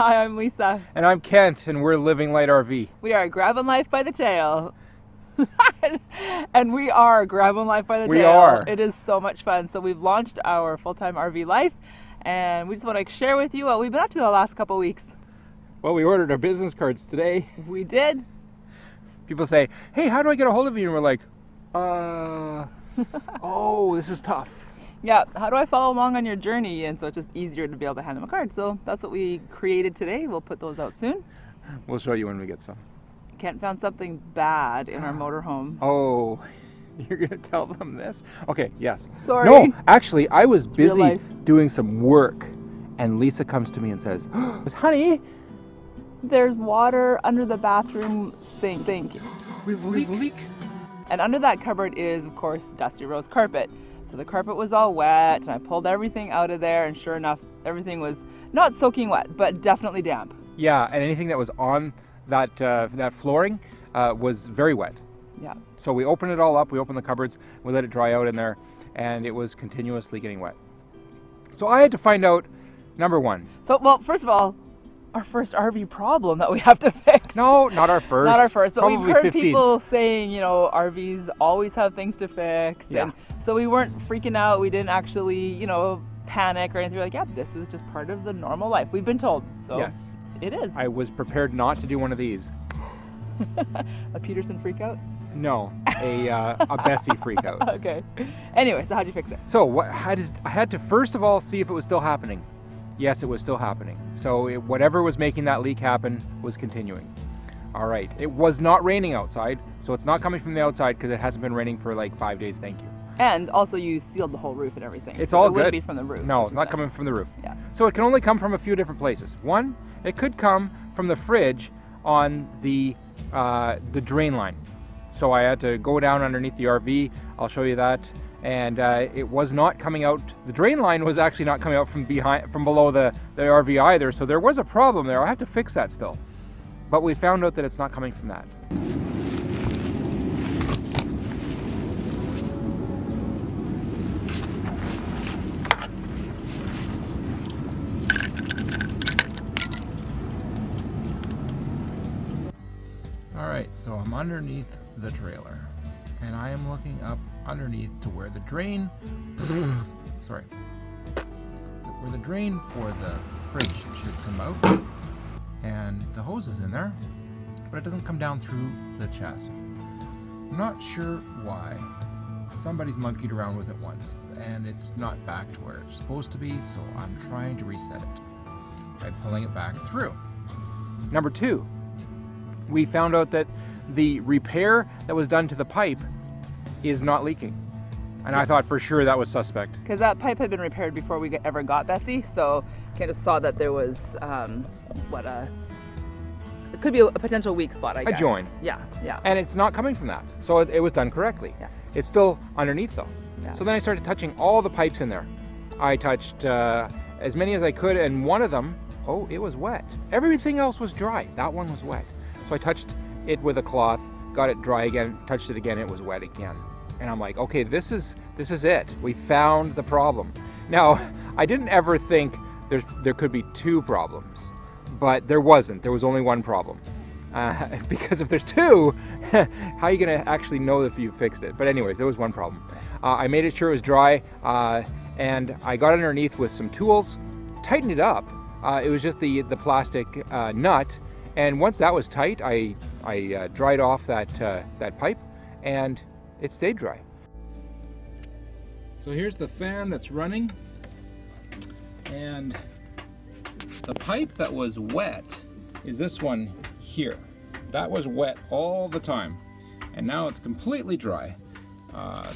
Hi, I'm Lisa. And I'm Kent, and we're Living Light RV. We are grabbing life by the tail. And we are grabbing life by the tail. We are. It is so much fun. So we've launched our full-time RV life, and we just want to share with you what we've been up to the last couple weeks. Well, we ordered our business cards today. We did. People say, hey, how do I get a hold of you? And we're like, oh, this is tough. Yeah, how do I follow along on your journey? And so it's just easier to be able to hand them a card. So that's what we created today. We'll put those out soon. We'll show you when we get some. Kent found something bad in our motorhome. Oh, you're going to tell them this? Okay, yes. Sorry. No, actually, I was real busy life. doing some work, and Lisa comes to me and says, honey, There's water under the bathroom sink. we have a leak. And under that cupboard is, of course, dusty rose carpet. So the carpet was all wet, and I pulled everything out of there, and sure enough, everything was not soaking wet, but definitely damp. Yeah, and anything that was on that that flooring was very wet. Yeah. So we opened it all up, we opened the cupboards, we let it dry out in there, and it was continuously getting wet. So I had to find out, number one. So, well, first of all, our first RV problem that we have to fix. No, not our first. Not our first, but Probably we've heard 15th. people saying, you know, RVs always have things to fix. Yeah. And so we weren't freaking out. We didn't actually, you know, panic or anything. We're like, yeah, this is just part of the normal life. We've been told. So Yes. it is. I was prepared not to do one of these. A Peterson freak out? No, a Bessie freak out. Okay. Anyway, so how'd you fix it? So I had to first of all see if it was still happening. Yes, it was still happening. So whatever was making that leak happen was continuing. All right. It was not raining outside, so it's not coming from the outside because it hasn't been raining for like 5 days. Thank you. And also you sealed the whole roof and everything. It's so all it wouldn't good. be from the roof. No, which it's is not nice. coming from the roof. Yeah. So it can only come from a few different places. One, it could come from the fridge on the drain line. So I had to go down underneath the RV. I'll show you that. And it was not coming out. The drain line was actually not coming out from below the RV either. So there was a problem there. I have to fix that still. But we found out that it's not coming from that. All right, so I'm underneath the trailer, and I am looking up underneath to where the drain, sorry, where the drain for the fridge should come out, and the hose is in there, but it doesn't come down through the chassis. I'm not sure why. Somebody's monkeyed around with it once, and it's not back to where it's supposed to be, so I'm trying to reset it by pulling it back through. Number two, we found out that the repair that was done to the pipe is not leaking. And I thought for sure that was suspect. Because that pipe had been repaired before we ever got Bessie, so kind of saw that there was, it could be a potential weak spot, I guess. A join. Yeah, yeah. And it's not coming from that. So it was done correctly. Yeah. It's still underneath though. Yeah. So then I started touching all the pipes in there. I touched as many as I could, and one of them, oh, it was wet. Everything else was dry. That one was wet. So I touched it with a cloth, got it dry again, touched it again, it was wet again. And I'm like, okay, this is it. We found the problem. Now, I didn't ever think there could be two problems, but there wasn't. There was only one problem. Because if there's two, how are you gonna actually know if you fixed it? But anyways, there was one problem. I made it sure it was dry, and I got underneath with some tools, tightened it up. It was just the plastic nut. And once that was tight, I dried off that pipe, and it stayed dry. So here's the fan that's running, and the pipe that was wet is this one here. That was wet all the time, and now it's completely dry.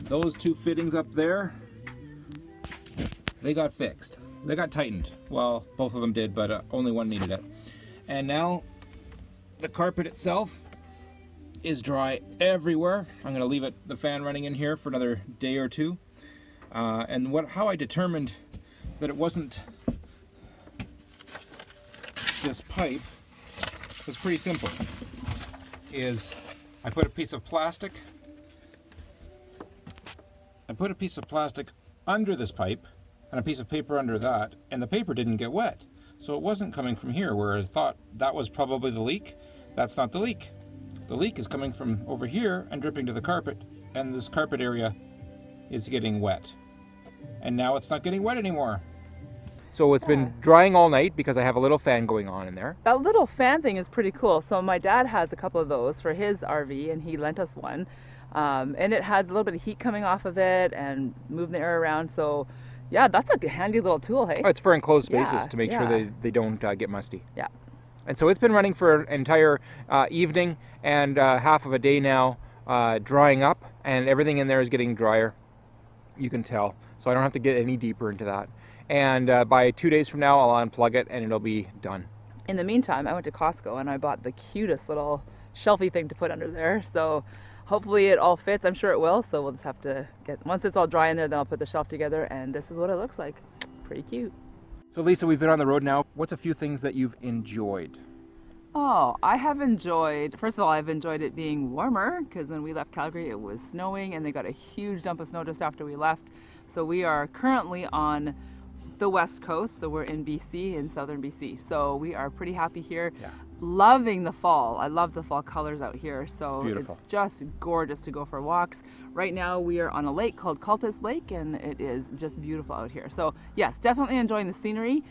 Those two fittings up there, they got fixed. They got tightened. Well, both of them did, but only one needed it. And now the carpet itself is dry everywhere. I'm going to leave the fan running in here for another day or two. And how I determined that it wasn't this pipe was pretty simple. I put a piece of plastic under this pipe and a piece of paper under that, and the paper didn't get wet. So it wasn't coming from here, whereas I thought that was probably the leak. That's not the leak. The leak is coming from over here and dripping to the carpet, and this carpet area is getting wet. And now it's not getting wet anymore. So it's been drying all night because I have a little fan going on in there. That little fan thing is pretty cool. So my dad has a couple of those for his RV, and he lent us one. And it has a little bit of heat coming off of it and moving the air around. So yeah, that's a handy little tool, hey? Oh, it's for enclosed spaces to make sure they don't get musty. Yeah. And so it's been running for an entire evening and half of a day now, drying up, and everything in there is getting drier. You can tell. So I don't have to get any deeper into that. And by 2 days from now, I'll unplug it and it'll be done. In the meantime, I went to Costco and I bought the cutest little shelfie thing to put under there. So hopefully it all fits. I'm sure it will. So we'll just have to once it's all dry in there, then I'll put the shelf together, and this is what it looks like. Pretty cute. So Lisa, we've been on the road now. What's a few things that you've enjoyed? Oh, I have enjoyed, first of all, I've enjoyed it being warmer, because when we left Calgary it was snowing and they got a huge dump of snow just after we left. So we are currently on the west coast, so we're in BC, in southern BC. So we are pretty happy here. Yeah. Loving the fall. I love the fall colors out here. So it's just gorgeous to go for walks. Right now we are on a lake called Cultus Lake, and it is just beautiful out here. So yes, definitely enjoying the scenery.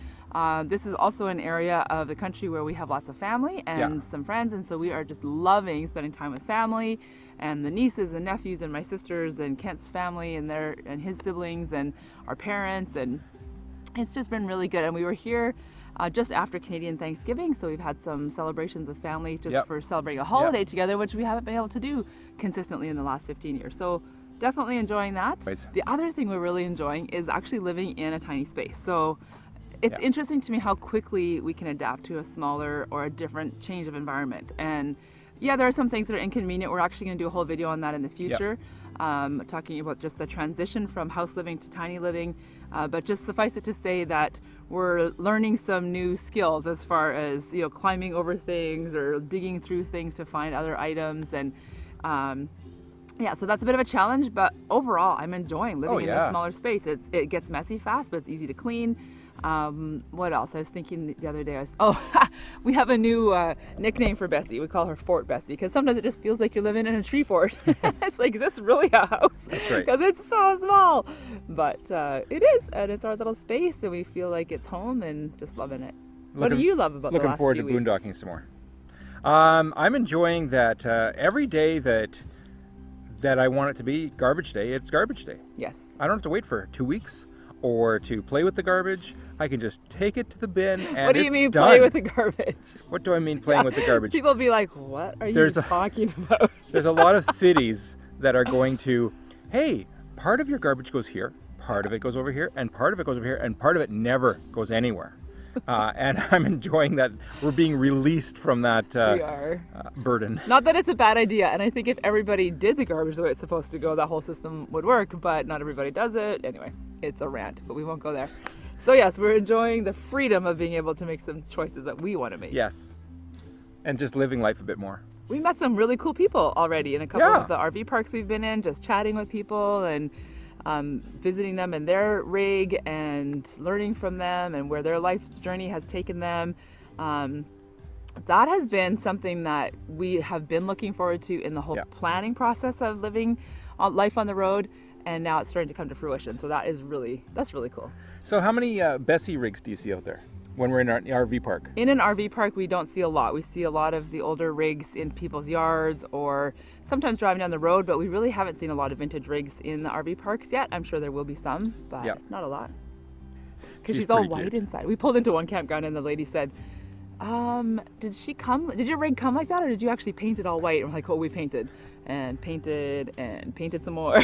This is also an area of the country where we have lots of family and some friends, and so we are just loving spending time with family and the nieces and nephews and my sisters and Kent's family and his siblings and our parents, and it's just been really good. And we were here just after Canadian Thanksgiving, so we've had some celebrations with family just for celebrating a holiday together, which we haven't been able to do consistently in the last 15 years. So definitely enjoying that. The other thing we're really enjoying is actually living in a tiny space. So it's interesting to me how quickly we can adapt to a smaller or a different change of environment. And yeah, there are some things that are inconvenient. We're actually going to do a whole video on that in the future, talking about just the transition from house living to tiny living. But just suffice it to say that we're learning some new skills as far as, you know, climbing over things or digging through things to find other items. And yeah, so that's a bit of a challenge, but overall I'm enjoying living in a smaller space. It gets messy fast, but it's easy to clean. What else? I was thinking the other day, we have a new nickname for Bessie. We call her Fort Bessie, because sometimes it just feels like you're living in a tree fort. It's like, is this really a house? That's right. Because it's so small. But it is, and it's our little space, and we feel like it's home and just loving it. What do you love about the last few weeks? Looking forward to boondocking some more. I'm enjoying that every day that I want it to be garbage day, it's garbage day. Yes. I don't have to wait for 2 weeks or to play with the garbage. I can just take it to the bin and it's done. What do you mean play with the garbage? What do I mean playing with the garbage? People be like, what are you talking about? There's a lot of cities that are going to, hey, part of your garbage goes here, part of it goes over here, and part of it goes over here, and part of it never goes anywhere. And I'm enjoying that we're being released from that burden. Not that it's a bad idea, and I think if everybody did the garbage the way it's supposed to go, that whole system would work, but not everybody does it. Anyway, it's a rant, but we won't go there. So yes, we're enjoying the freedom of being able to make some choices that we want to make. Yes, and just living life a bit more. We met some really cool people already in a couple of the RV parks we've been in, just chatting with people and visiting them in their rig and learning from them and where their life's journey has taken them. That has been something that we have been looking forward to in the whole planning process of living life on the road, and now it's starting to come to fruition. So that's really cool. So how many Bessie rigs do you see out there when we're in our RV park? In an RV park, we don't see a lot. We see a lot of the older rigs in people's yards or sometimes driving down the road, but we really haven't seen a lot of vintage rigs in the RV parks yet. I'm sure there will be some, but not a lot. Because she's all white inside. We pulled into one campground and the lady said, did your rig come like that, or did you actually paint it all white? And we're like, oh, we painted and painted and painted some more.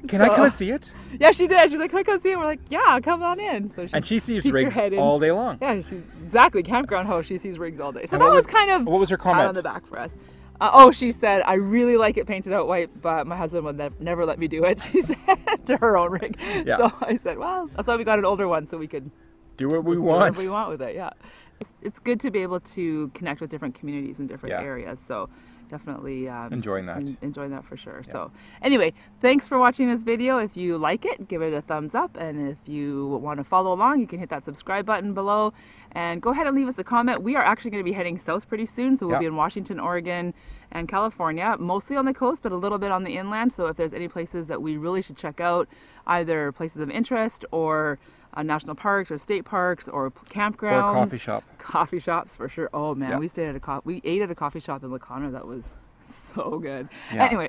Can I come and see it? Yeah, she did. She's like, can I come see it? We're like, yeah, come on in. So she sees rigs all day long. Yeah, she's exactly campground host. She sees rigs all day. So that was kind of what was her comment on the back for us. Oh, she said, I really like it painted out white, but my husband would never let me do it. She said to her own rig. Yeah. So I said, well, that's why we got an older one, so we could do what we want. Do whatever we want with it. Yeah, it's good to be able to connect with different communities in different areas. So definitely enjoying that. Enjoying that for sure. Yeah. So anyway, thanks for watching this video. If you like it, give it a thumbs up, and if you want to follow along, you can hit that subscribe button below and go ahead and leave us a comment. We are actually going to be heading south pretty soon, so we'll be in Washington, Oregon, and California, mostly on the coast, but a little bit on the inland. So if there's any places that we really should check out, either places of interest or national parks or state parks or campgrounds. Or a coffee shop. Coffee shops for sure. Oh man, Yeah. we ate at a coffee shop in Lacana. That was so good. Yeah.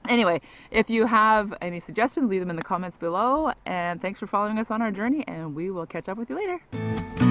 Anyway, if you have any suggestions, leave them in the comments below. And thanks for following us on our journey, and we will catch up with you later.